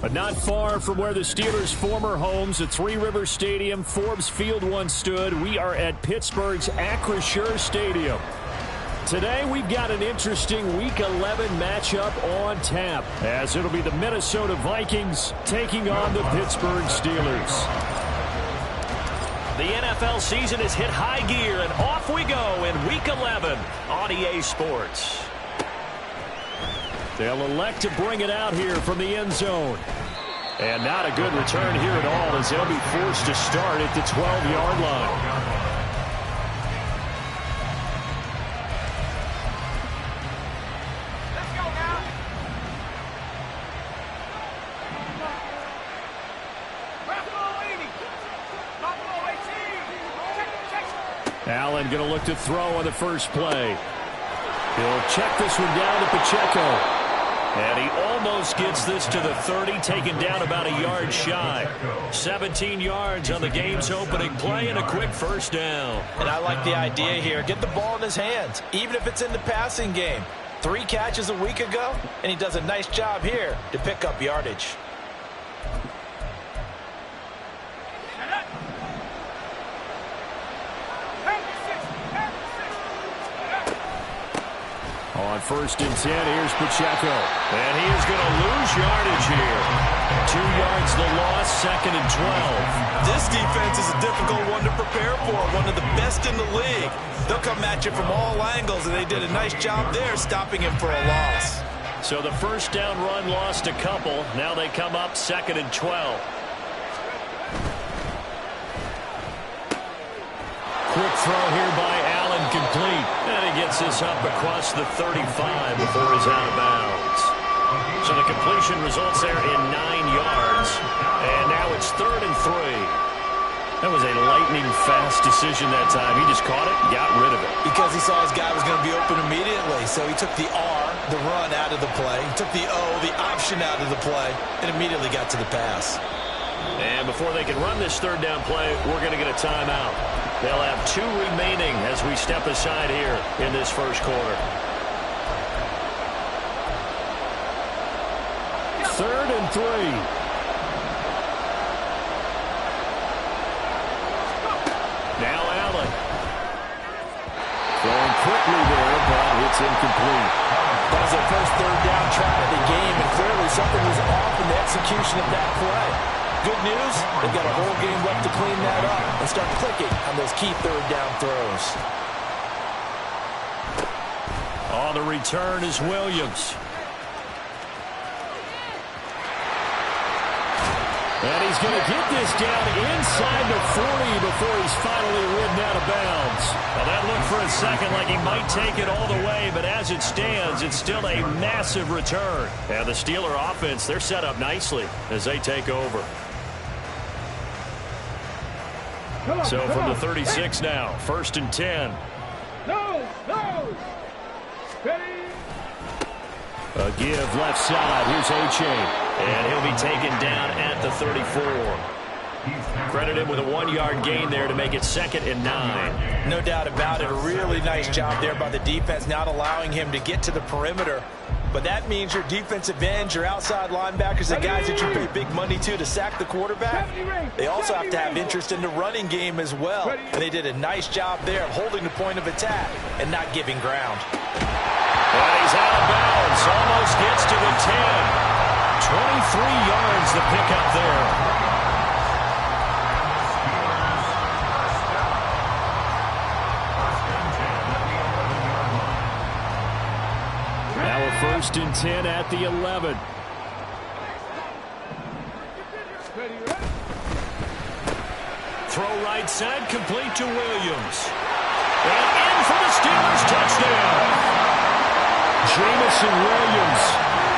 But not far from where the Steelers' former homes at Three Rivers Stadium, Forbes Field once stood, we are at Pittsburgh's Acrisure Stadium. Today, we've got an interesting Week 11 matchup on tap, as it'll be the Minnesota Vikings taking on the Pittsburgh Steelers. The NFL season has hit high gear, and off we go in Week 11 on EA Sports. They'll elect to bring it out here from the end zone. And not a good return here at all, as they'll be forced to start at the 12-yard line. Allen going to look to throw on the first play. He'll check this one down to Pacheco. And he almost gets this to the 30, taken down about a yard shy. 17 yards on the game's opening play and a quick first down. And I like the idea here. Get the ball in his hands, even if it's in the passing game. 3 catches a week ago, and he does a nice job here to pick up yardage. On 1st and 10, here's Pacheco. And he is going to lose yardage here. 2 yards the loss, 2nd and 12. This defense is a difficult one to prepare for, one of the best in the league. They'll come at you from all angles, and they did a nice job there stopping him for a loss. So the first down run lost a couple. Now they come up 2nd and 12. Quick throw here by Allen, complete. And he gets this up across the 35 before he's out of bounds. So the completion results there in 9 yards. And now it's 3rd and 3. That was a lightning-fast decision that time. He just caught it and got rid of it. Because he saw his guy was going to be open immediately. So he took the R, the run, out of the play. He took the O, the option, out of the play, and immediately got to the pass. And before they can run this 3rd down play, we're going to get a timeout. They'll have 2 remaining as we step aside here in this first quarter. 3rd and 3. Now Allen. Throwing quickly there, but it's incomplete. That was their first 3rd down try of the game, and clearly something was off in the execution of that play. Good news, they've got a whole game left to clean that up and start clicking on those key 3rd down throws. On the return is Williams. And he's going to get this down inside the 40 before he's finally ridden out of bounds. Well, that looked for a second like he might take it all the way, but as it stands, it's still a massive return. And the Steeler offense, they're set up nicely as they take over. So from the 36 now, 1st and 10. A give left side. Here's H.A. And he'll be taken down at the 34. Credit him with a 1-yard gain there to make it 2nd and 9. No doubt about it. A really nice job there by the defense, not allowing him to get to the perimeter. But that means your defensive ends, your outside linebackers, the guys that you pay big money to sack the quarterback, they also have to have interest in the running game as well. And they did a nice job there of holding the point of attack and not giving ground. And he's out of bounds. Almost gets to the 10. 23 yards to pick up there. Now a 1st and 10 at the 11. Throw right side, complete to Williams. And in for the Steelers, touchdown. Jamison Williams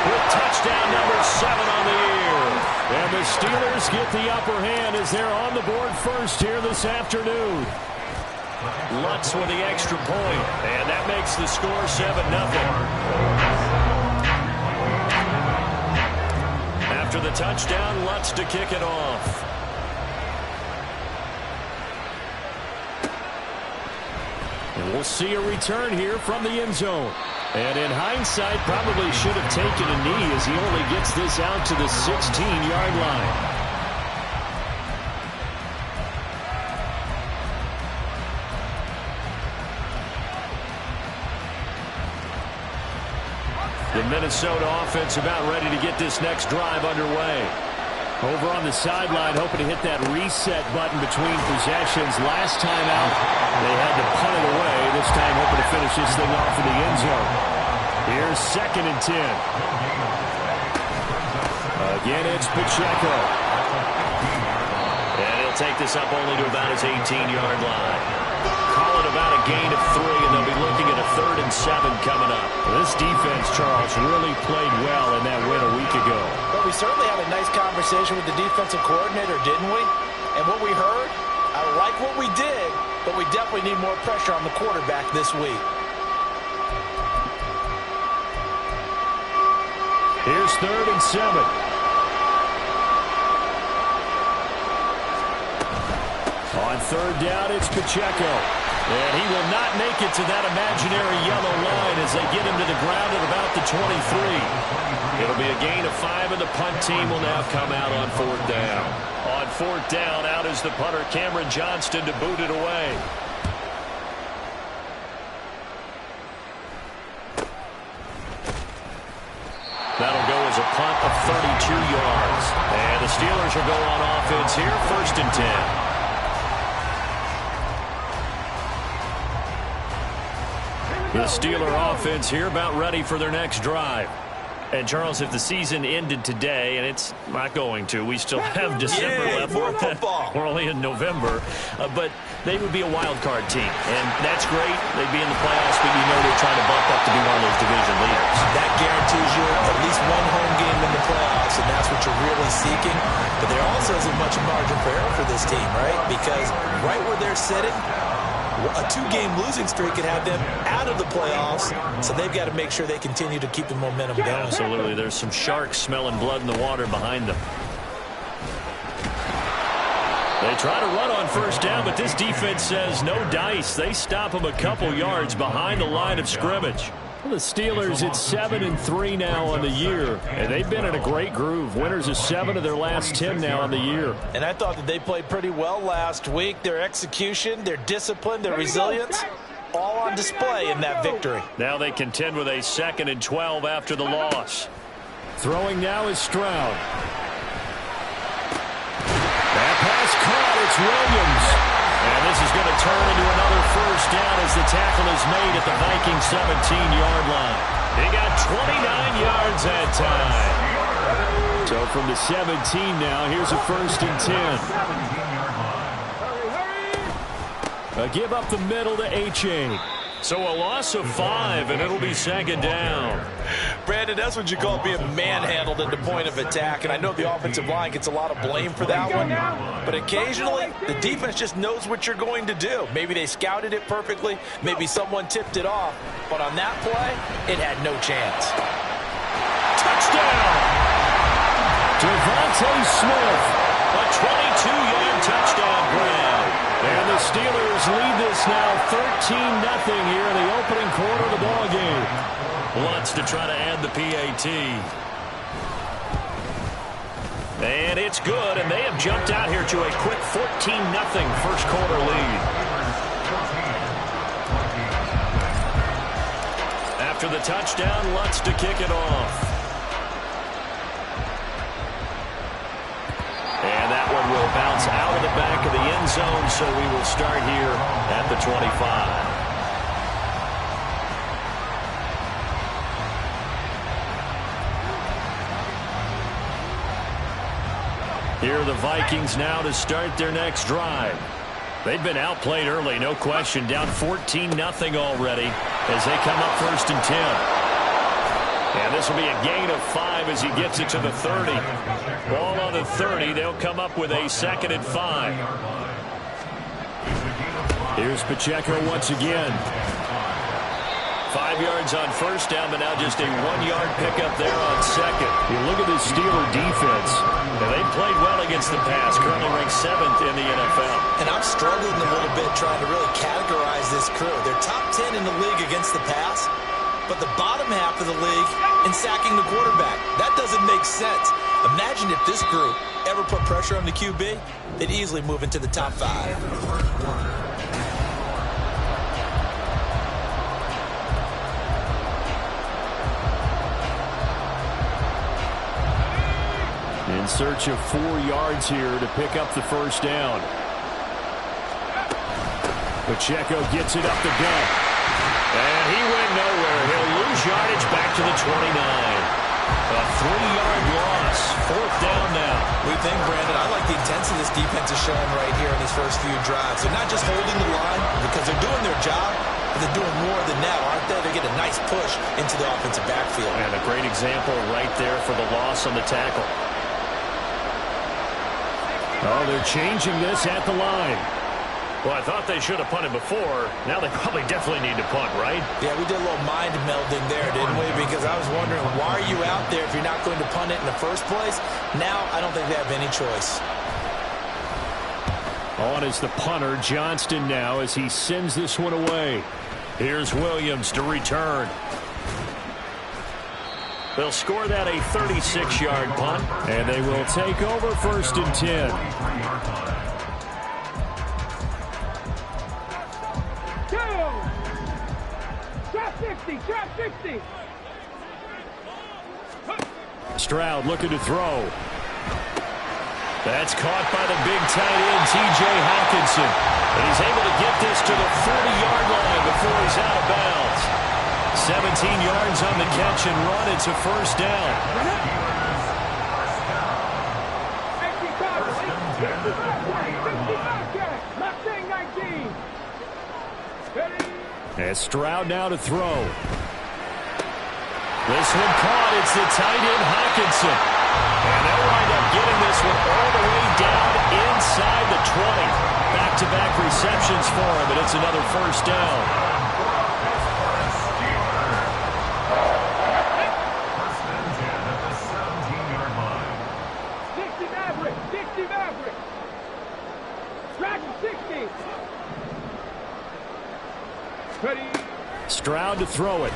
with touchdown number 7 on the year. And the Steelers get the upper hand as they're on the board first here this afternoon. Lutz with the extra point, and that makes the score 7-0. After the touchdown, Lutz to kick it off. And we'll see a return here from the end zone. And in hindsight, probably should have taken a knee as he only gets this out to the 16-yard line. The Minnesota offense about ready to get this next drive underway. Over on the sideline, hoping to hit that reset button between possessions. Last time out, they had to punt it away. This time, hoping to finish this thing off in the end zone. Here's 2nd and 10. Again, it's Pacheco. And he'll take this up only to about his 18-yard line. Call it about a gain of 3, and they'll be looking at a 3rd and 7 coming up. This defense, Charles, really played well in that win a week ago. But we certainly had a nice conversation with the defensive coordinator, didn't we? And what we heard, I like what we did, but we definitely need more pressure on the quarterback this week. Here's 3rd and 7. On 3rd down, it's Pacheco. And he will not make it to that imaginary yellow line as they get him to the ground at about the 23. It'll be a gain of 5, and the punt team will now come out on 4th down. On 4th down, out is the punter, Cameron Johnston, to boot it away. That'll go as a punt of 32 yards. And the Steelers will go on offense here, 1st and 10. The Steeler offense here about ready for their next drive. And, Charles, if the season ended today, and it's not going to, we still have December left. More football. We're only in November. But they would be a wild card team. And that's great. They'd be in the playoffs, but you know they're trying to bump up to be one of those division leaders. That guarantees you at least one home game in the playoffs, and that's what you're really seeking. But there also isn't much margin for error for this team, right? Because right where they're sitting, a 2-game losing streak could have them out of the playoffs, so they've got to make sure they continue to keep the momentum going. Absolutely. There's some sharks smelling blood in the water behind them. They try to run on 1st down, but this defense says no dice. They stop them a couple yards behind the line of scrimmage. The Steelers at 7-3 now on the year, and they've been in a great groove. Winners of 7 of their last 10 now on the year. And I thought that they played pretty well last week. Their execution, their discipline, their resilience, all on display in that victory. Now they contend with a 2nd and 12 after the loss. Throwing now is Stroud. That pass caught. It's Williams. And this is going to turn into another 1st down as the tackle is made at the Vikings 17-yard line. He got 29 yards that time. So from the 17 now, here's a 1st and 10. A give up the middle to H.A. So a loss of 5, and it'll be 2nd down. Brandon, that's what you call being manhandled at the point of attack. And I know the offensive line gets a lot of blame for that one. But occasionally, the defense just knows what you're going to do. Maybe they scouted it perfectly. Maybe someone tipped it off. But on that play, it had no chance. Touchdown! Devontae Smith. A 22-yard touchdown grab. And the Steelers lead this now 13-0 here in the opening quarter of the ball game. Wants to try to add the PAT. And it's good, and they have jumped out here to a quick 14-0 first quarter lead. After the touchdown, Lutz to kick it off. And that one will bounce out of the back of the end zone, so we will start here at the 25. Here are the Vikings now to start their next drive. They've been outplayed early, no question. Down 14-0 already as they come up 1st and 10. And this will be a gain of 5 as he gets it to the 30. Ball on the 30. They'll come up with a 2nd and 5. Here's Pacheco once again. 5 yards on 1st down, but now just a 1-yard pickup there on 2nd. You look at this Steeler defense. And they played well against the pass, currently ranked 7th in the NFL. And I'm struggling a little bit trying to really categorize this crew. They're top 10 in the league against the pass, but the bottom half of the league in sacking the quarterback. That doesn't make sense. Imagine if this group ever put pressure on the QB, they'd easily move into the top 5. In search of 4 yards here to pick up the first down. Pacheco gets it up the gut. And he went nowhere. He'll lose yardage back to the 29. A 3-yard loss. 4th down now. We think, Brandon, I like the intensity this defense is showing right here in these first few drives. They're not just holding the line because they're doing their job, but they're doing more than that, aren't they? They get a nice push into the offensive backfield. And a great example right there for the loss on the tackle. Oh, they're changing this at the line. Well, I thought they should have punted before. Now they probably definitely need to punt, right? Yeah, we did a little mind melding there, didn't we? Because I was wondering, why are you out there if you're not going to punt it in the first place? Now, I don't think they have any choice. On is the punter, Johnston now, as he sends this one away. Here's Williams to return. They'll score that a 36-yard punt. And they will take over 1st and 10. Trap 60. Stroud looking to throw. That's caught by the big tight end, T.J. Hawkinson. And he's able to get this to the 40-yard line before he's out of bounds. 17 yards on the catch and run. It's a 1st down. And Stroud now to throw. This one caught. It's the tight end, Hawkinson. And they'll wind up getting this one all the way down inside the 20. Back-to-back receptions for him, and it's another 1st down. Stroud to throw it.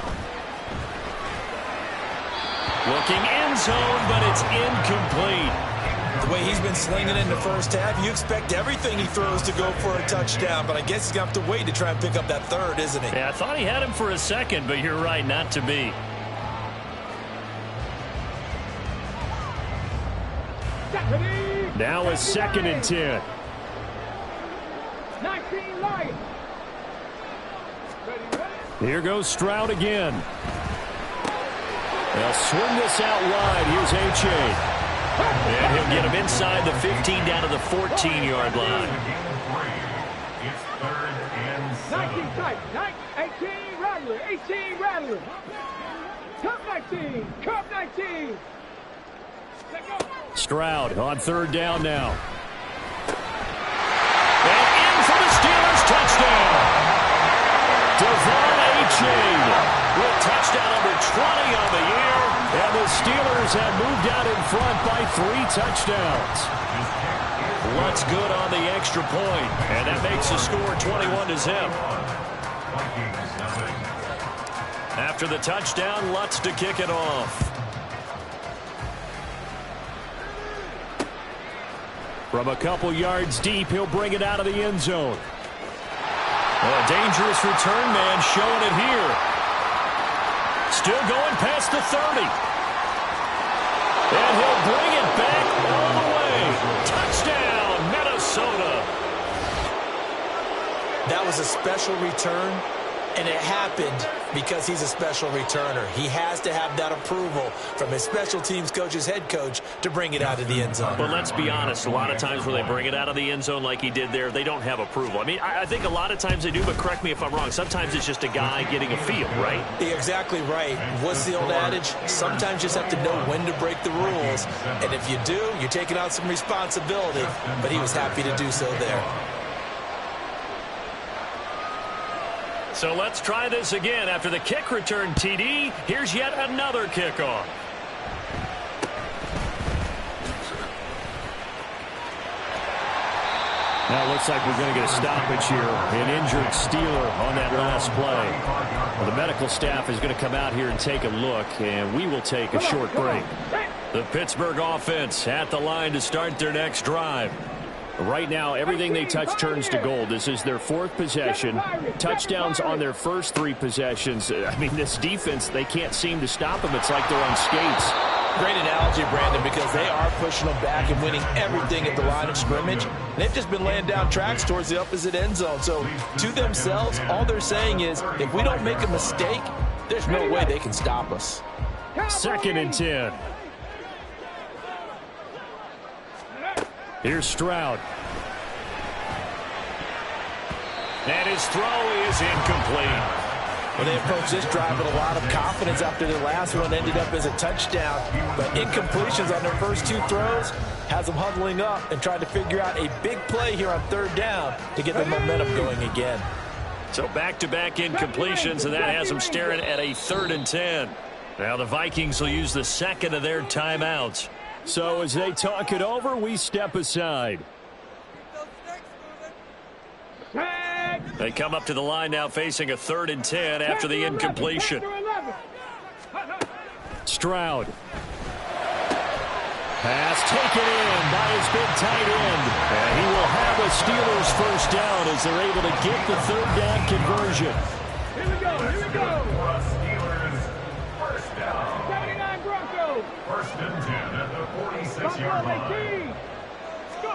Looking end zone, but it's incomplete. The way he's been slinging in the first half, you expect everything he throws to go for a touchdown, but I guess he's going to have to wait to try and pick up that 3rd, isn't he? Yeah, I thought he had him for a second, but you're right, not to be. Now a 2nd and 10. 19 Lions. Here goes Stroud again. They'll swing this out wide. Here's H.A. And he'll get him inside the 15 down to the 14-yard line. It's 3rd and 19 tight. 18 Rattler. 18 Rattler. Cup 19. Cup 19. Stroud on 3rd down now. And in for the Steelers. Touchdown. Devon Achane with touchdown number 20 on the year. And the Steelers have moved out in front by 3 touchdowns. Lutz good on the extra point, and that makes the score 21-0. After the touchdown, Lutz to kick it off. From a couple yards deep, he'll bring it out of the end zone. A dangerous return man showing it here. Still going past the 30. And he'll bring it back all the way. Touchdown, Minnesota. That was a special return, and it happened because he's a special returner. He has to have that approval from his special teams coach's head coach to bring it out of the end zone. But let's be honest, a lot of times when they bring it out of the end zone like he did there, they don't have approval. I mean, I think a lot of times they do, but correct me if I'm wrong. Sometimes it's just a guy getting a feel, right? You're exactly right. What's the old adage? Sometimes you just have to know when to break the rules. And if you do, you're taking on some responsibility. But he was happy to do so there. So let's try this again. After the kick return TD, here's yet another kickoff. Now it looks like we're going to get a stoppage here. An injured Steeler on that last play. Well, the medical staff is going to come out here and take a look, and we will take a short break. The Pittsburgh offense at the line to start their next drive. Right now, everything they touch turns to gold. This is their 4th possession. Touchdowns on their first 3 possessions. I mean, this defense, they can't seem to stop them. It's like they're on skates. Great analogy, Brandon, because they are pushing them back and winning everything at the line of scrimmage. They've just been laying down tracks towards the opposite end zone. So to themselves, all they're saying is, if we don't make a mistake, there's no way they can stop us. 2nd and 10. Here's Stroud. And his throw is incomplete. Well, they approached this drive with a lot of confidence after the last one ended up as a touchdown. But incompletions on their first 2 throws has them huddling up and trying to figure out a big play here on 3rd down to get the momentum going again. So back-to-back incompletions, and that has them staring at a 3rd and 10. Now the Vikings will use the 2nd of their timeouts. So as they talk it over, we step aside. They come up to the line now facing a 3rd and 10 after the incompletion. Stroud. Pass taken in by his big tight end. And he will have a Steelers first down as they're able to get the 3rd down conversion. Here we go, here we go. Steelers first down. 79 Broncos. 1st and 10 at the 46-yard line. Go.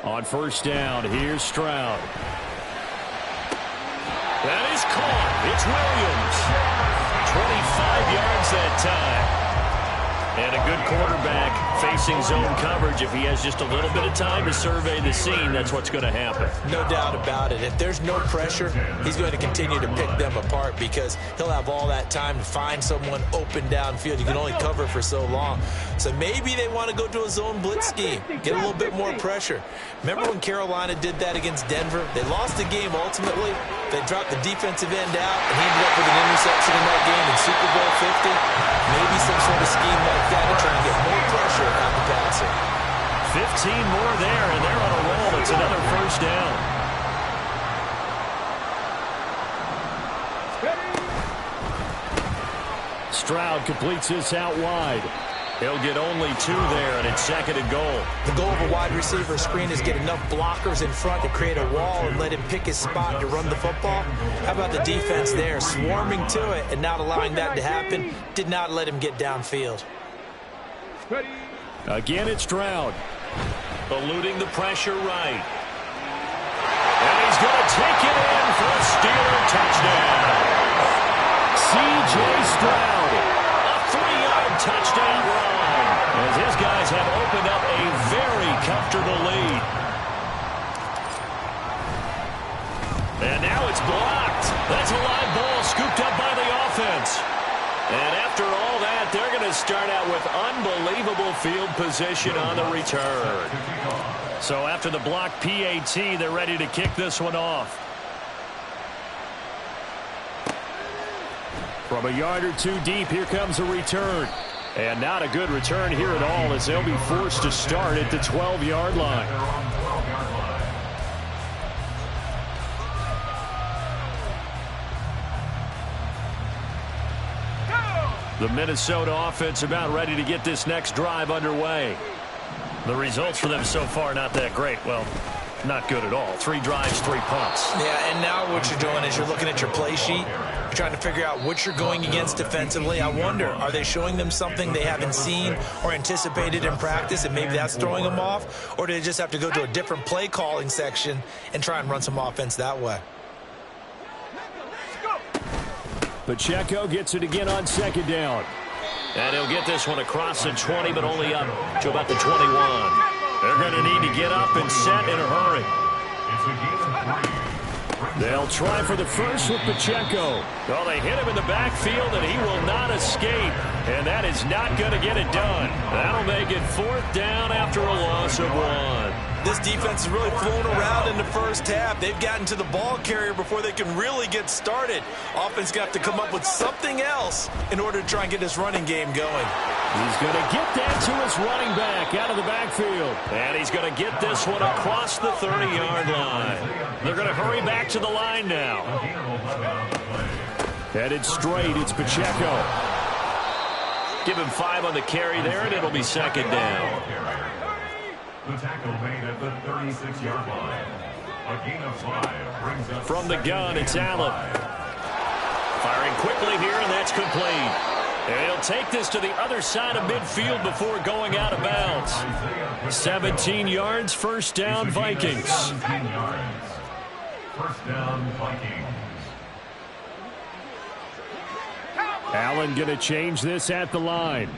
On first down, here's Stroud. That is caught. It's Williams. 25 yards that time. And a good quarterback facing zone coverage. If he has just a little bit of time to survey the scene, that's what's going to happen. No doubt about it. If there's no pressure, he's going to continue to pick them apart because he'll have all that time to find someone open downfield. You can only cover for so long. So maybe they want to go to a zone blitz scheme, get a little bit more pressure. Remember when Carolina did that against Denver? They lost the game ultimately. They dropped the defensive end out, and he ended up with an interception in that game in Super Bowl 50. Maybe some sort of scheme like that to try and get more pressure at the passer. 15 more there, and they're on a roll. It's another first down. Stroud completes this out wide. He'll get only 2 there, and it's 2nd and goal. The goal of a wide receiver screen is get enough blockers in front to create a wall and let him pick his spot to run the football. How about the defense there, swarming to it and not allowing that to happen? Did not let him get downfield. Again, it's Stroud. Eluding the pressure right. And he's going to take it in for a Steeler touchdown. C.J. Stroud. A 3-yard touchdown run. As his guys have opened up a very comfortable lead. And now it's blocked. That's a live ball scooped up by the offense. And after all that, they're going to start out with unbelievable field position on the return. So after the block PAT, they're ready to kick this one off. From a yard or 2 deep, here comes a return. And not a good return here at all as they'll be forced to start at the 12-yard line. The Minnesota offense about ready to get this next drive underway. The results for them so far not that great. Well, not good at all. 3 drives, 3 punts. Yeah, and now what you're doing is you're looking at your play sheet. You're trying to figure out what you're going against defensively. I wonder, are they showing them something they haven't seen or anticipated in practice, and maybe that's throwing them off? Or do they just have to go to a different play calling section and try and run some offense that way? Pacheco gets it again on 2nd down. And he'll get this one across the 20, but only up to about the 21. They're going to need to get up and set in a hurry. They'll try for the first with Pacheco. Well, they hit him in the backfield, and he will not escape. And that is not going to get it done. That'll make it 4th down after a loss of 1. This defense has really flown around in the first half. They've gotten to the ball carrier before they can really get started. Offense got to come up with something else in order to try and get this running game going. He's going to get that to his running back out of the backfield. And he's going to get this one across the 30-yard line. They're going to hurry back to the line now. Headed straight, it's Pacheco. Give him 5 on the carry there, and it'll be second down. The tackle made at the 36-yard line. A gain of 5 brings up from the gun, it's Allen. Firing quickly here, and that's complete. And he'll take this to the other side of midfield before going out of bounds. 17 yards, first down, Vikings. 17 yards. First down, Vikings. Allen going to change this at the line.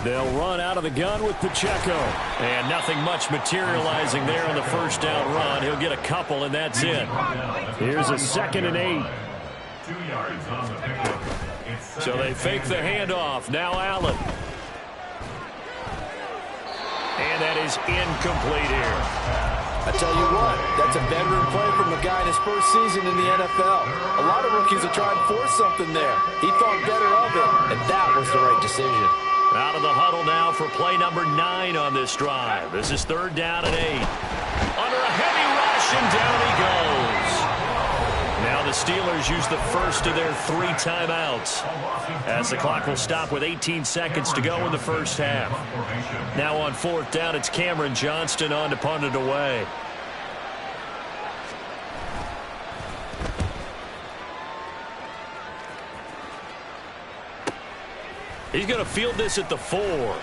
They'll run out of the gun with Pacheco. And nothing much materializing there on the first down run. He'll get a couple, and that's it. Here's a 2nd and 8. 2 yards on the pickup. So they fake the handoff. Now Allen. And that is incomplete here. I tell you what, that's a veteran play from the guy in his first season in the NFL. A lot of rookies will try and force something there. He thought better of it, and that was the right decision. Out of the huddle now for play number 9 on this drive. This is 3rd down and 8. Under a heavy rush, and down he goes. Now the Steelers use the first of their 3 timeouts, as the clock will stop with 18 seconds to go in the first half. Now on 4th down, it's Cameron Johnston on to punt it away. He's going to field this at the 4.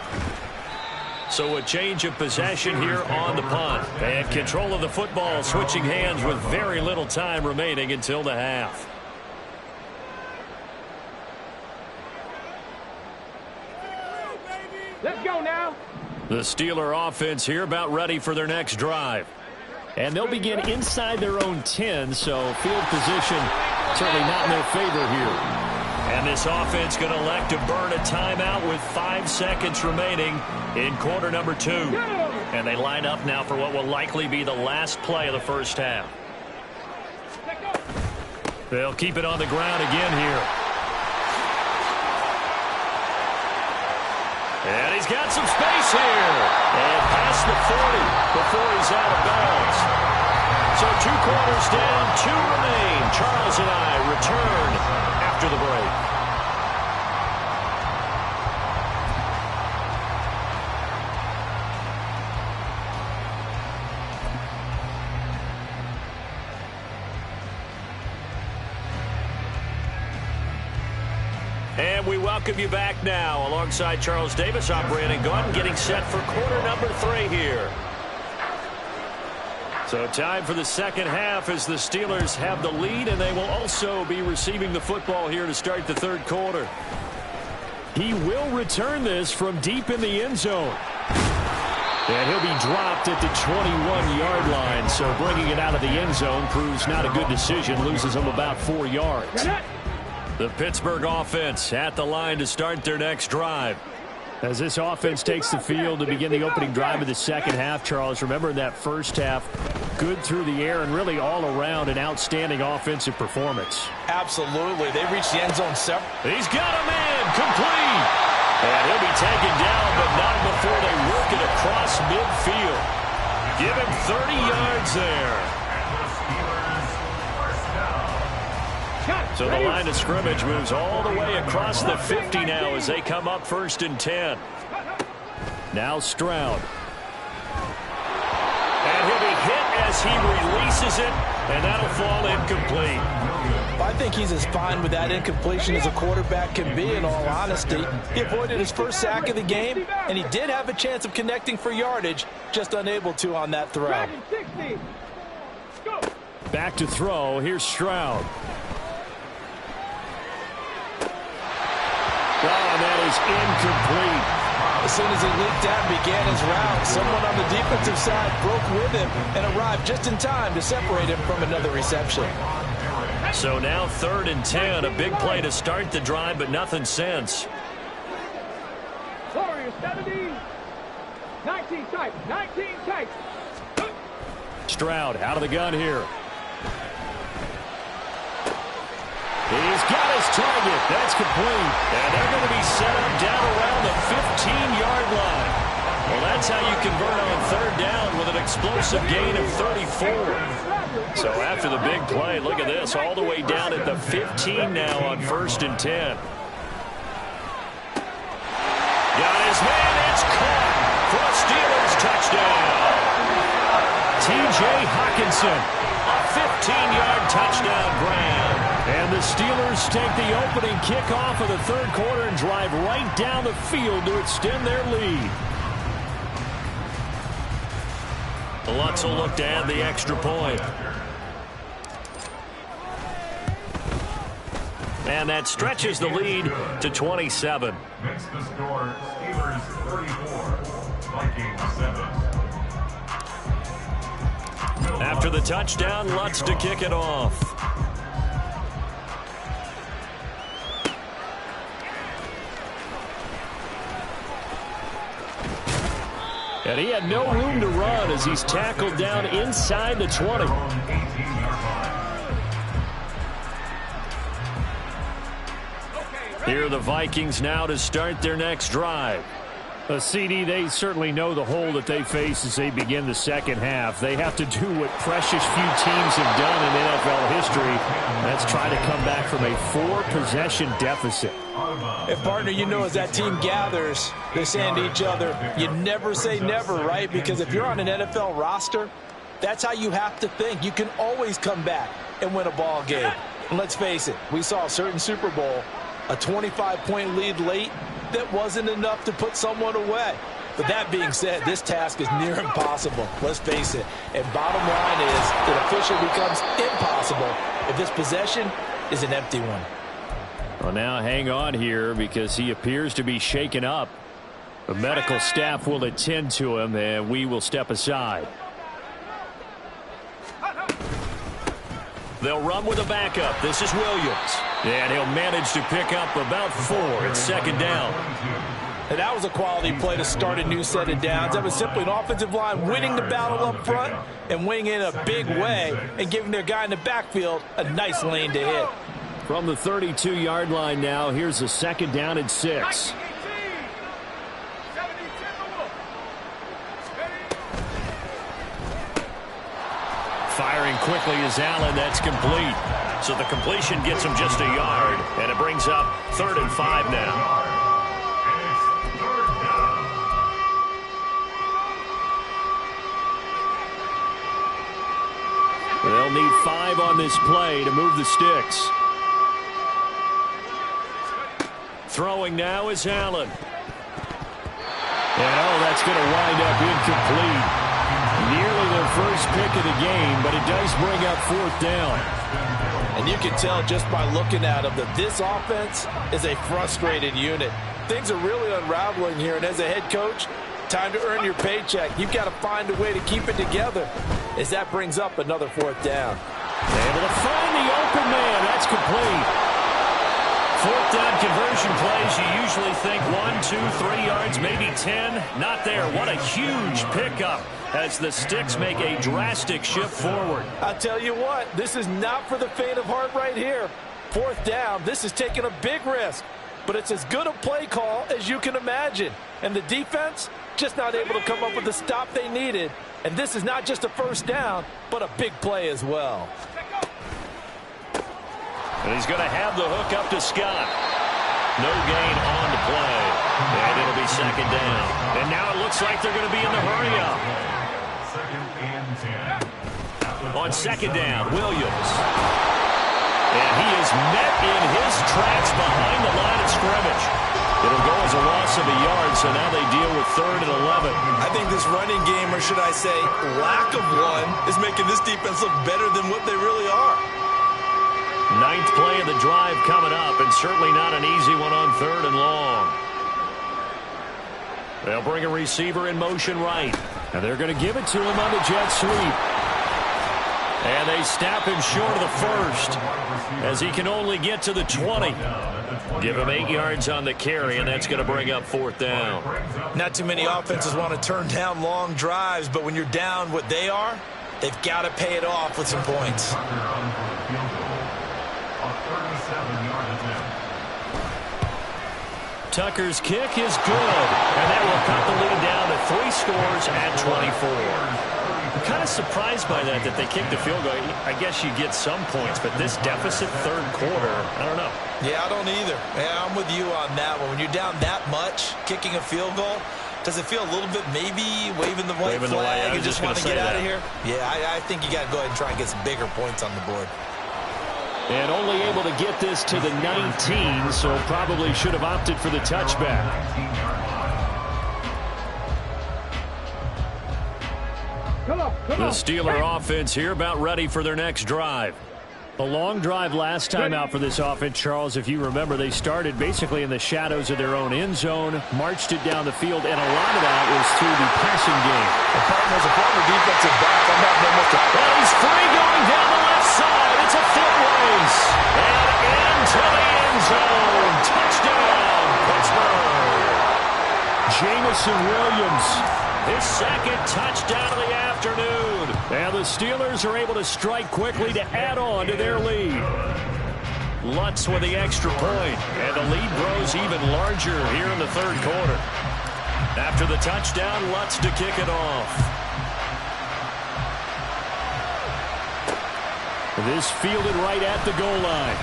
So a change of possession here on the punt. And control of the football, switching hands with very little time remaining until the half. Let's go now. The Steeler offense here about ready for their next drive. And they'll begin inside their own 10, so field position certainly not in their favor here. And this offense going to elect to burn a timeout with 5 seconds remaining in quarter number 2. And they line up now for what will likely be the last play of the first half. They'll keep it on the ground again here. And he's got some space here. And past the 40 before he's out of bounds. So 2 quarters down, 2 remain. Charles and I return after the break. And we welcome you back now alongside Charles Davis. I'm Brandon Gaudin, getting set for quarter number 3 here. So time for the second half as the Steelers have the lead, and they will also be receiving the football here to start the 3rd quarter. He will return this from deep in the end zone. And he'll be dropped at the 21-yard line, so bringing it out of the end zone proves not a good decision, loses him about 4 yards. The Pittsburgh offense at the line to start their next drive. As this offense takes the field to begin the opening drive of the second half, Charles, remember in that first half, good through the air and really all around an outstanding offensive performance. Absolutely. They reached the end zone several. He's got a man complete. And he'll be taken down, but not before they work it across midfield. Give him 30 yards there. So the line of scrimmage moves all the way across the 50 now as they come up 1st and 10. Now Stroud. And he'll be hit as he releases it, and that'll fall incomplete. I think he's as fine with that incompletion as a quarterback can be, in all honesty. He avoided his first sack of the game, and he did have a chance of connecting for yardage, just unable to on that throw. Back to throw. Here's Stroud. Oh, that is incomplete. As soon as he leaked out and began his route, someone on the defensive side broke with him and arrived just in time to separate him from another reception. So now 3rd and 10, a big play to start the drive, but nothing since. Warriors 17, 19 tight, 19 tight. Stroud out of the gun here. He's got his target. That's complete. And they're going to be set up down around the 15-yard line. Well, that's how you convert on third down with an explosive gain of 34. So after the big play, look at this, all the way down at the 15 now on 1st and 10. Got his man, it's caught for a Steelers touchdown. T.J. Hawkinson, A 15-yard touchdown grab. and the Steelers take the opening kickoff of the third quarter and drive right down the field to extend their lead. Lutz will look to add the extra point. And that stretches the lead to 27. Makes the score Steelers 34, Vikings 7. After the touchdown, Lutz to kick it off. And he had no room to run as he's tackled down inside the 20. Here are the Vikings now to start their next drive. CD, they certainly know the hole that they face as they begin the second half. They have to do what precious few teams have done in NFL history. That's try to come back from a 4-possession deficit. And, partner, you know as that team gathers, they're saying to each other, you never say never, right? Because if you're on an NFL roster, that's how you have to think. You can always come back and win a ball game. And let's face it, we saw a certain Super Bowl, a 25-point lead late, that wasn't enough to put someone away. But that being said, this task is near impossible. Let's face it. And bottom line is, it officially becomes impossible if this possession is an empty one. Well, now hang on here because he appears to be shaken up. The medical staff will attend to him, and we will step aside. They'll run with a backup. This is Williams. And he'll manage to pick up about 4. It's second down. And that was a quality play to start a new set of downs. That was simply an offensive line winning the battle up front and winning in a big way and giving their guy in the backfield a nice lane to hit. From the 32-yard line now, here's a second down and 6. Firing quickly is Allen. That's complete. So the completion gets him just a yard, and it brings up 3rd and 5 now. They'll need 5 on this play to move the sticks. Throwing now is Allen. And that's going to wind up incomplete. Nearly their first pick of the game, but it does bring up 4th down. And you can tell just by looking at them that this offense is a frustrated unit. Things are really unraveling here, and as a head coach, time to earn your paycheck. You've got to find a way to keep it together as that brings up another 4th down. Able to find the open man. That's complete. 4th down conversion plays, you usually think 1, 2, 3 yards, maybe 10. Not there. What a huge pickup as the sticks make a drastic shift forward. I'll tell you what, this is not for the faint of heart right here. 4th down, this is taking a big risk. But it's as good a play call as you can imagine. And the defense just not able to come up with the stop they needed. And this is not just a first down, but a big play as well. And he's going to have the hook up to Scott. No gain on the play. And it'll be second down. And now it looks like they're going to be in the hurry-up. On second down, Williams. And he is met in his tracks behind the line of scrimmage. It'll go as a loss of a yard, so now they deal with 3rd and 11. I think this running game, or should I say lack of one, is making this defense look better than what they really are. 9th play of the drive coming up, and certainly not an easy one on 3rd and long. They'll bring a receiver in motion right. And they're going to give it to him on the jet sweep. And they snap him short of the first as he can only get to the 20. Give him 8 yards on the carry, and that's going to bring up 4th down. Not too many offenses want to turn down long drives, but when you're down what they are, they've got to pay it off with some points. Tucker's kick is good, and that will cut the lead down to 3 scores at 24. I'm kind of surprised by that they kicked the field goal. I guess you get some points, but this deficit third quarter, I don't know. Yeah, I don't either. Yeah, I'm with you on that one. When you're down that much, kicking a field goal, does it feel a little bit maybe waving the white flag and just want to get out of here? Yeah, I think you got to go ahead and try and get some bigger points on the board. And only able to get this to the 19, so probably should have opted for the touchback. The Steeler offense here about ready for their next drive. A long drive last time out for this offense, Charles. If you remember, they started basically in the shadows of their own end zone, marched it down the field, and a lot of that was through the passing game. As a former defensive back, I'm not almost a... He's free going down the left side. It's a foot race. And into the end zone. Touchdown, Pittsburgh. Jamison Williams. His second touchdown of the afternoon. And the Steelers are able to strike quickly to add on to their lead. Lutz with the extra point, and the lead grows even larger here in the third quarter. After the touchdown, Lutz to kick it off. This fielded right at the goal line.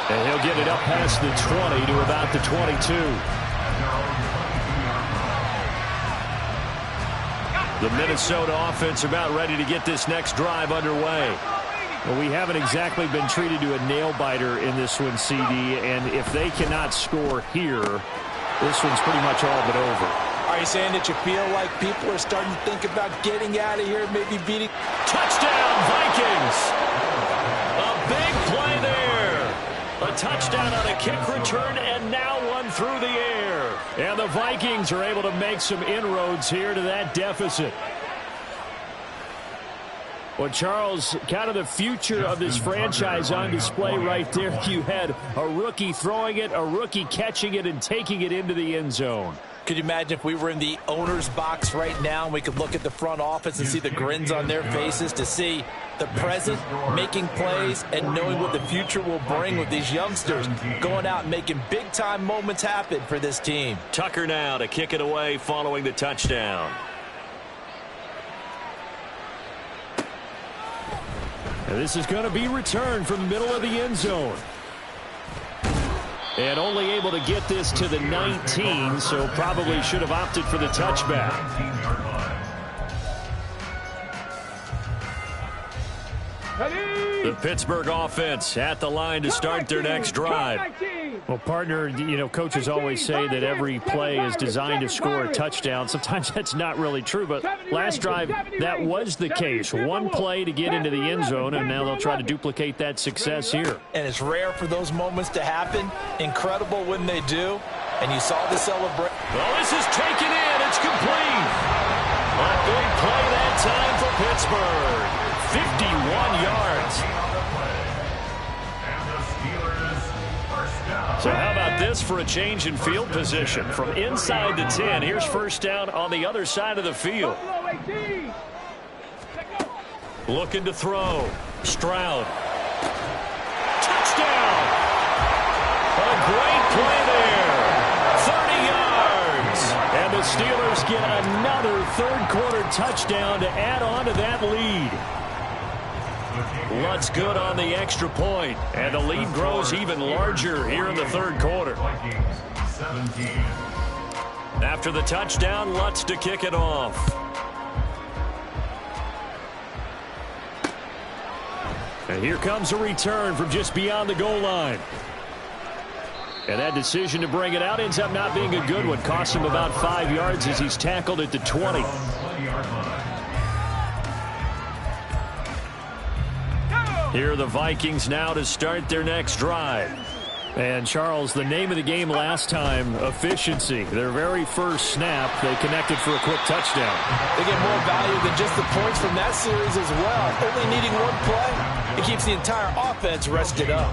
And he'll get it up past the 20 to about the 22. The Minnesota offense about ready to get this next drive underway. Well, we haven't exactly been treated to a nail-biter in this one, CD, and if they cannot score here, this one's pretty much all but over. Are you saying that you feel like people are starting to think about getting out of here, maybe beating... Touchdown, Vikings! A big play there. A touchdown on a kick return, and now one through the air. And the Vikings are able to make some inroads here to that deficit. Well, Charles, kind of the future of this franchise on display right there. You had a rookie throwing it, a rookie catching it, and taking it into the end zone. Could you imagine if we were in the owner's box right now and we could look at the front office and see the grins on their faces, to see the present making plays and knowing what the future will bring with these youngsters going out and making big-time moments happen for this team. Tucker now to kick it away following the touchdown. And this is going to be returned from the middle of the end zone. And only able to get this to the 19, so probably should have opted for the touchback. The Pittsburgh offense at the line to start their next drive. Well, partner, you know, coaches always say that every play is designed to score a touchdown. Sometimes that's not really true, but last drive, that was the case. One play to get into the end zone, and now they'll try to duplicate that success here. And it's rare for those moments to happen. Incredible when they do. And you saw the celebration. Well, this is taken in. It's complete. A big play that time for Pittsburgh. 51 yards. So how about this for a change in field position? From inside the 10, here's first down on the other side of the field. Looking to throw. Stroud. Touchdown! A great play there. 30 yards. And the Steelers get another third-quarter touchdown to add on to that lead. Lutz good on the extra point, and the lead grows even larger here in the third quarter. After the touchdown, Lutz to kick it off. And here comes a return from just beyond the goal line. And that decision to bring it out ends up not being a good one. Costs him about 5 yards as he's tackled at the 20. Here are the Vikings now to start their next drive. And, Charles, the name of the game last time, efficiency. Their very first snap, they connected for a quick touchdown. They get more value than just the points from that series as well. Only needing one play, it keeps the entire offense rested up.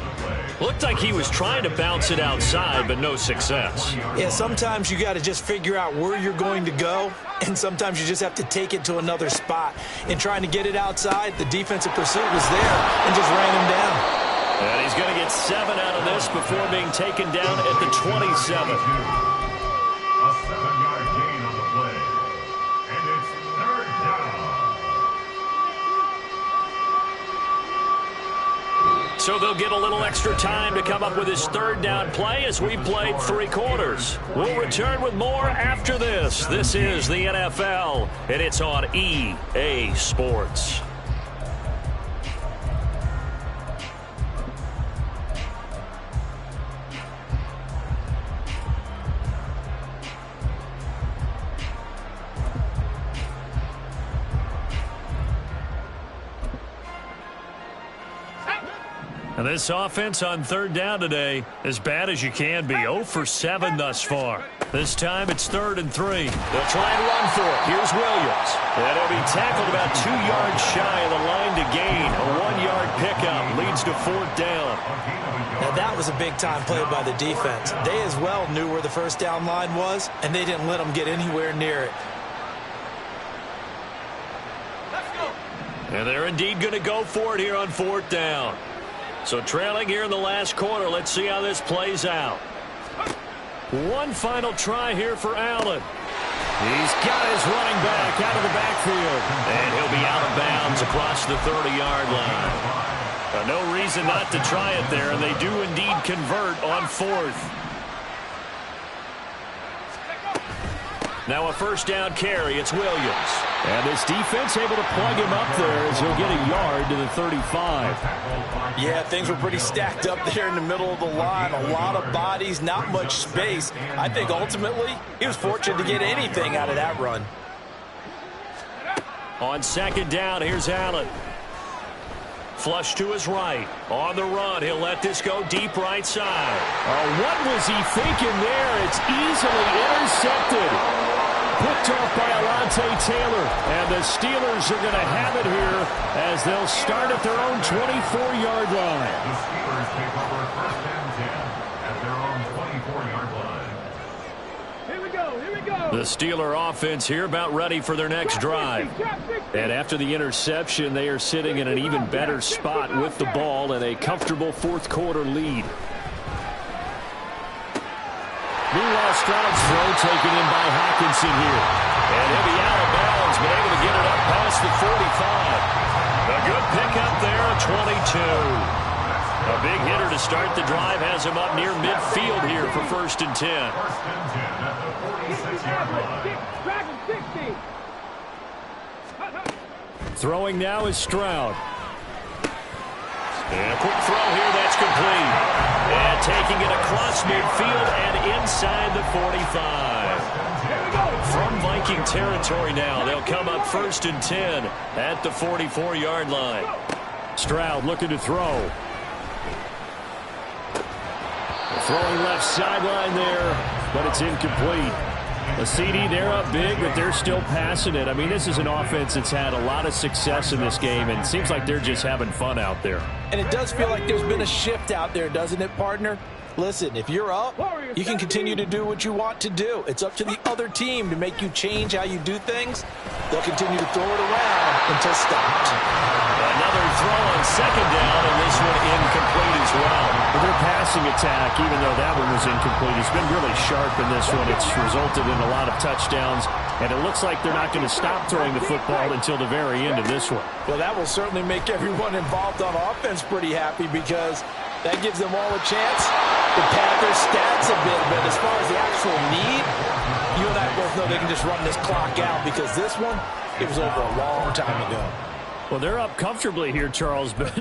Looked like he was trying to bounce it outside, but no success. Yeah, sometimes you got to just figure out where you're going to go, and sometimes you just have to take it to another spot. In trying to get it outside, the defensive pursuit was there and just ran him down. And he's going to get 7 out of this before being taken down at the 27. A 7-yard gain on the play. And it's 3rd down. So they'll get a little extra time to come up with his 3rd down play as we played 3 quarters. We'll return with more after this. This is the NFL, and it's on EA Sports. And this offense on 3rd down today, as bad as you can be. 0 for 7 thus far. This time it's 3rd and 3. They'll try and run for it. Here's Williams. And he'll be tackled about 2 yards shy of the line to gain. A 1-yard pickup leads to 4th down. Now that was a big-time play by the defense. They as well knew where the 1st down line was, and they didn't let them get anywhere near it. And they're indeed going to go for it here on 4th down. So trailing here in the last quarter. Let's see how this plays out. One final try here for Allen. He's got his running back out of the backfield. And he'll be out of bounds across the 30-yard line. No reason not to try it there, and they do indeed convert on 4th. Now a 1st down carry. It's Williams. And this defense able to plug him up there as he'll get a yard to the 35. Yeah, things were pretty stacked up there in the middle of the line. A lot of bodies, not much space. I think ultimately he was fortunate to get anything out of that run. On 2nd down, here's Allen. Flush to his right. On the run, he'll let this go deep right side. Oh, what was he thinking there? It's easily intercepted. Picked off by Alontae Taylor. And the Steelers are going to have it here as they'll start at their own 24-yard line. The Steelers pick up their 1st and 10 at their own 24-yard line. Here we go. Here we go. The Steeler offense here about ready for their next drive. And after the interception, they are sitting in an even better spot with the ball and a comfortable 4th quarter lead. Meanwhile, Stroud's throw taken in by Hawkinson here. And he'll be out of bounds, but able to get it up past the 45. A good pickup there, 22. A big hitter to start the drive has him up near midfield here for 1st and 10. 1st and 10 at the 46-yard line. Throwing now is Stroud. And a quick throw here, that's complete. And taking it across midfield and inside the 45. From Viking territory now, they'll come up 1st and 10 at the 44-yard line. Stroud looking to throw. Throwing left sideline there, but it's incomplete. A CD, they're up big, but they're still passing it. I mean, this is an offense that's had a lot of success in this game, and it seems like they're just having fun out there. And it does feel like there's been a shift out there, doesn't it, partner? Listen, if you're up, you can continue to do what you want to do. It's up to the other team to make you change how you do things. They'll continue to throw it around until stopped. Another throw on 2nd down, and this one incomplete as well. But their passing attack, even though that one was incomplete, has been really sharp in this one. It's resulted in a lot of touchdowns, and it looks like they're not going to stop throwing the football until the very end of this one. Well, that will certainly make everyone involved on offense pretty happy because that gives them all a chance to pad their stats a bit. But as far as the actual need, you and I both know they can just run this clock out because this one, it was over a long time ago. Well, they're up comfortably here, Charles, but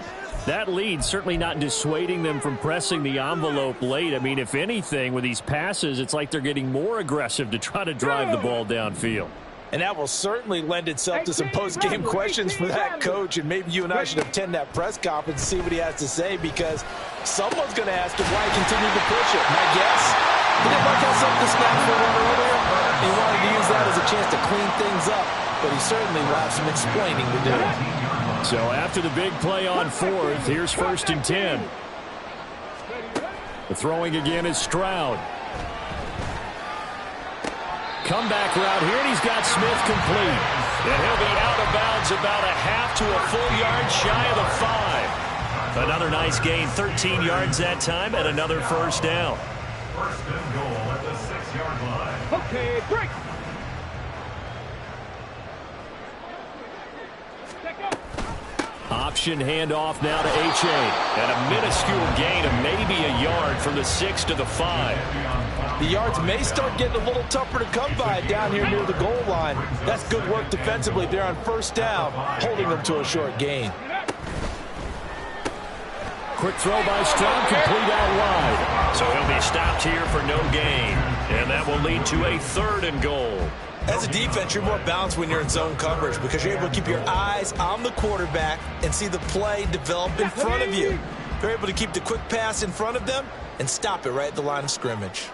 that lead certainly not dissuading them from pressing the envelope late. I mean, if anything, with these passes, it's like they're getting more aggressive to try to drive the ball downfield. And that will certainly lend itself to some post-game questions for that coach. And maybe you and I should attend that press conference and see what he has to say because someone's going to ask him why he continued to push it. My guess, he didn't like how some of the snaps were run earlier. He wanted to use that as a chance to clean things up. But he certainly will have some explaining to do. So after the big play on 4th, here's 1st and 10. The throwing again is Stroud. Comeback route here, and he's got Smith complete. And he'll be out of bounds about a half to a full yard shy of the 5. Another nice gain, 13 yards that time, and another first down. First and goal at the 6-yard line. Okay, break. Option handoff now to H.A. And a minuscule gain of maybe a yard from the 6 to the 5. The yards may start getting a little tougher to come by down here near the goal line. That's good work defensively there on first down, holding them to a short gain. Quick throw by Stroud, complete out wide. So he'll be stopped here for no gain. And that will lead to a 3rd and goal. As a defense, you're more balanced when you're in zone coverage because you're able to keep your eyes on the quarterback and see the play develop in front of you. You're able to keep the quick pass in front of them and stop it right at the line of scrimmage.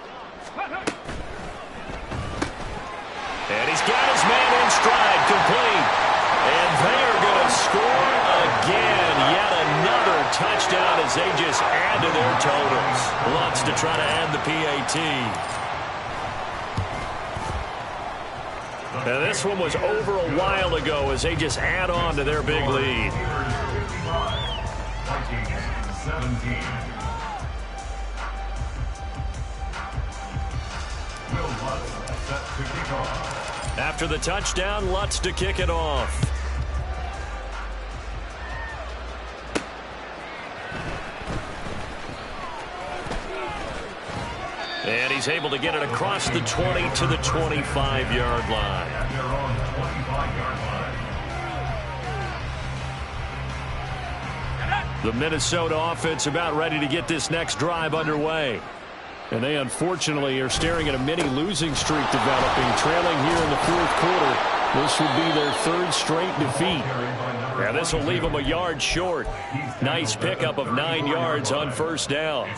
And he's got his man in stride, complete. And they're going to score again. Yet another touchdown as they just add to their totals. Lutz to try to add the PAT. And this one was over a while ago as they just add on to their big lead. After the touchdown, Lutz to kick it off. And he's able to get it across the 20 to the 25-yard line. The Minnesota offense about ready to get this next drive underway. And they unfortunately are staring at a mini losing streak developing, trailing here in the 4th quarter. This would be their 3rd straight defeat. Yeah, this will leave them a yard short. Nice pickup of 9 yards on first down.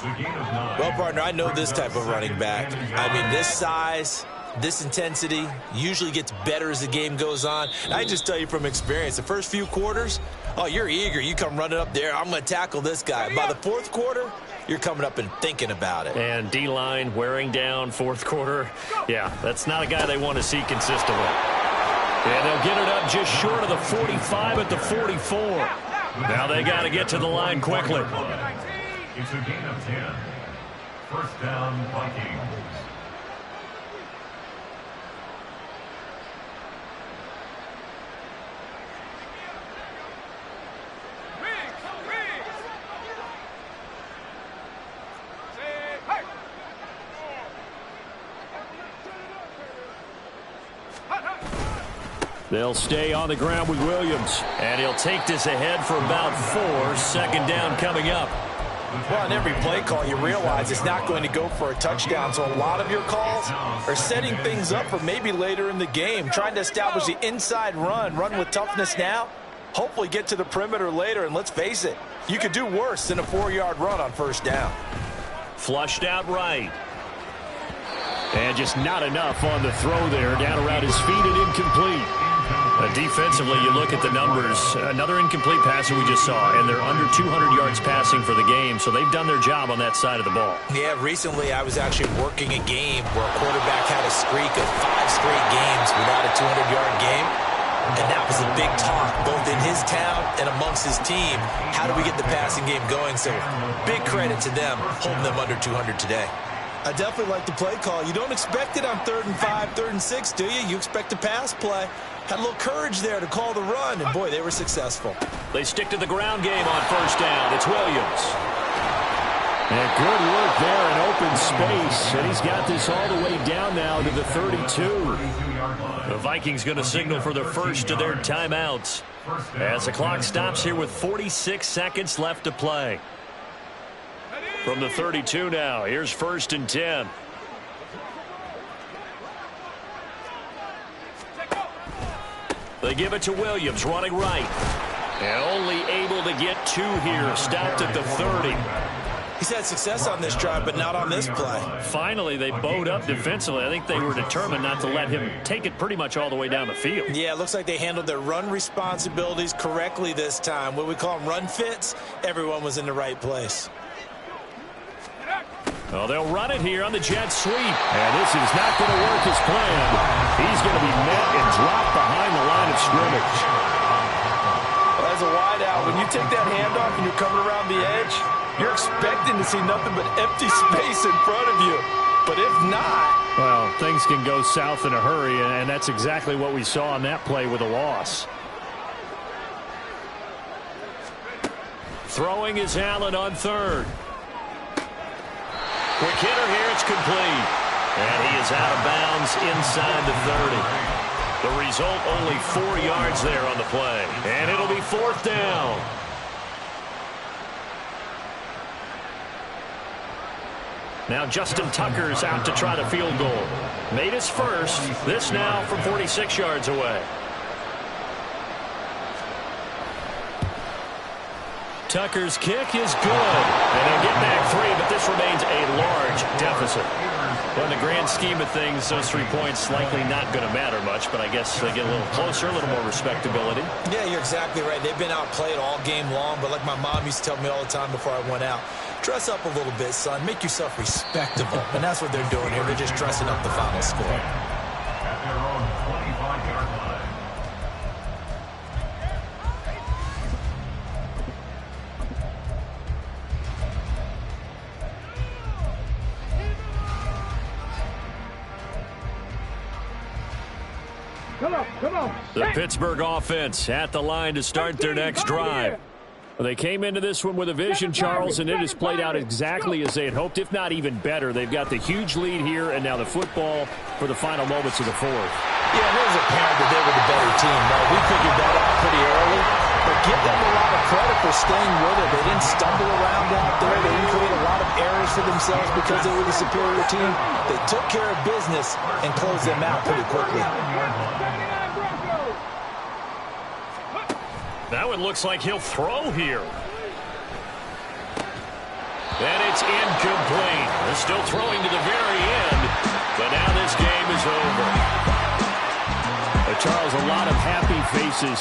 Well, partner, I know this type of running back. I mean, this size, this intensity usually gets better as the game goes on. And I just tell you from experience, the first few quarters, oh, you're eager. You come running up there, I'm going to tackle this guy. By the 4th quarter, you're coming up and thinking about it. And D-line wearing down 4th quarter. Yeah, that's not a guy they want to see consistently. And they'll get it up just short of the 45 at the 44. Now they got to get to the line quickly. It's a gain of 10. First down, Vikings. They'll stay on the ground with Williams. And he'll take this ahead for about 4. Second down coming up. Well, on every play call, you realize it's not going to go for a touchdown. So a lot of your calls are setting things up for maybe later in the game, trying to establish the inside run with toughness now, hopefully get to the perimeter later. And let's face it, you could do worse than a 4-yard run on first down. Flushed out right. And just not enough on the throw there. Down around his feet and incomplete. Defensively, you look at the numbers. Another incomplete pass that we just saw, and they're under 200 yards passing for the game, so they've done their job on that side of the ball. Yeah, recently I was actually working a game where a quarterback had a streak of 5 straight games without a 200-yard game, and that was a big talk, both in his town and amongst his team. How do we get the passing game going? So big credit to them, holding them under 200 today. I definitely like the play call. You don't expect it on 3rd and 5, 3rd and 6, do you? You expect a pass play. Had a little courage there to call the run, and boy, they were successful. They stick to the ground game on first down. It's Williams. And good work there in open space. And he's got this all the way down now to the 32. The Vikings going to signal for the first of their timeouts as the clock stops here with 46 seconds left to play. From the 32 now, here's 1st and 10. They give it to Williams, running right. And only able to get 2 here, stopped at the 30. He's had success on this drive, but not on this play. Finally, they bowed up defensively. I think they were determined not to let him take it pretty much all the way down the field. Yeah, it looks like they handled their run responsibilities correctly this time. What we call them run fits, everyone was in the right place. Well, they'll run it here on the jet sweep. And this is not going to work as planned. He's going to be met and dropped behind the line of scrimmage. Well, as a wide out. When you take that handoff and you're coming around the edge, you're expecting to see nothing but empty space in front of you. But if not... Well, things can go south in a hurry, and that's exactly what we saw on that play with a loss. Throwing is Allen on third. Quick hitter here, it's complete. And he is out of bounds inside the 30. The result, only 4 yards there on the play. And it'll be fourth down. Now Justin Tucker's out to try the field goal. Made his first. This now from 46 yards away. Tucker's kick is good. And they'll get back 3, but this remains a large deficit. Well, in the grand scheme of things, those 3 points likely not going to matter much, but I guess they get a little closer, a little more respectability. Yeah, you're exactly right. They've been outplayed all game long, but like my mom used to tell me all the time before I went out, dress up a little bit, son. Make yourself respectable. And that's what they're doing here. They're just dressing up the final score. At their own 25-yard line. Come on. The Pittsburgh offense at the line to start their next drive. They came into this one with a vision, Charles, and it has played out exactly as they had hoped, if not even better. They've got the huge lead here, and now the football for the final moments of the fourth. Yeah, and it was apparent that they were the better team. Now, we figured that out pretty early, but give them a lot of credit for staying with it. They didn't stumble around out there. They didn't create a lot of errors for themselves because they were the superior team. They took care of business and closed them out pretty quickly. That one looks like he'll throw here. And it's incomplete. They're still throwing to the very end, but now this game is over. Charles, a lot of happy faces